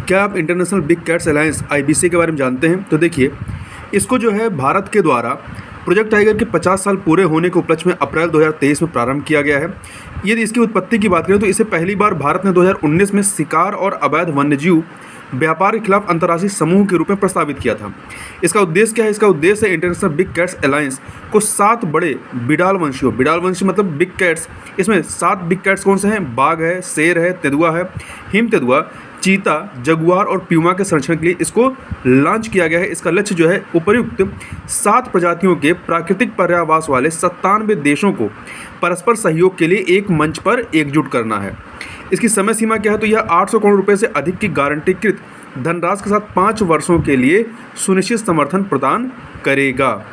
क्या आप international big cats alliance IBC के बारे में जानते हैं? तो देखिए, इसको जो है भारत के द्वारा प्रोजेक्ट टाइगर के 50 साल पूरे होने के उपलक्ष्य में अप्रैल 2023 में प्रारंभ किया गया है। यदि इसकी उत्पत्ति की बात करें तो इसे पहली बार भारत ने 2019 में शिकार और अवैध वन्यजीव व्यापार के खिलाफ अंतर्राष्ट्रीय समूह के रूप में प्रस्तावित किया था। इसका उद्देश्य क्या है? इसका उद्देश्य है इंटरनेशनल बिग कैट्स अलायंस को 7 बड़े बिडाल वंशी मतलब बिग कैट्स, इसमें 7 बिग कैट्स कौन से हैं? बाघ है, शेर है, तेंदुआ है, हिम तेंदुआ, चीता, जगुआर और प्यूमा के संरक्षण के लिए इसको लॉन्च किया गया है। इसका लक्ष्य जो है उपर्युक्त 7 प्रजातियों के प्राकृतिक पर्यावास वाले 97 देशों को परस्पर सहयोग के लिए एक मंच पर एकजुट करना है। इसकी समय सीमा क्या है? तो यह 800 करोड़ रुपए से अधिक की गारंटीकृत धनराशि के साथ 5 वर्षों के लिए सुनिश्चित समर्थन प्रदान करेगा।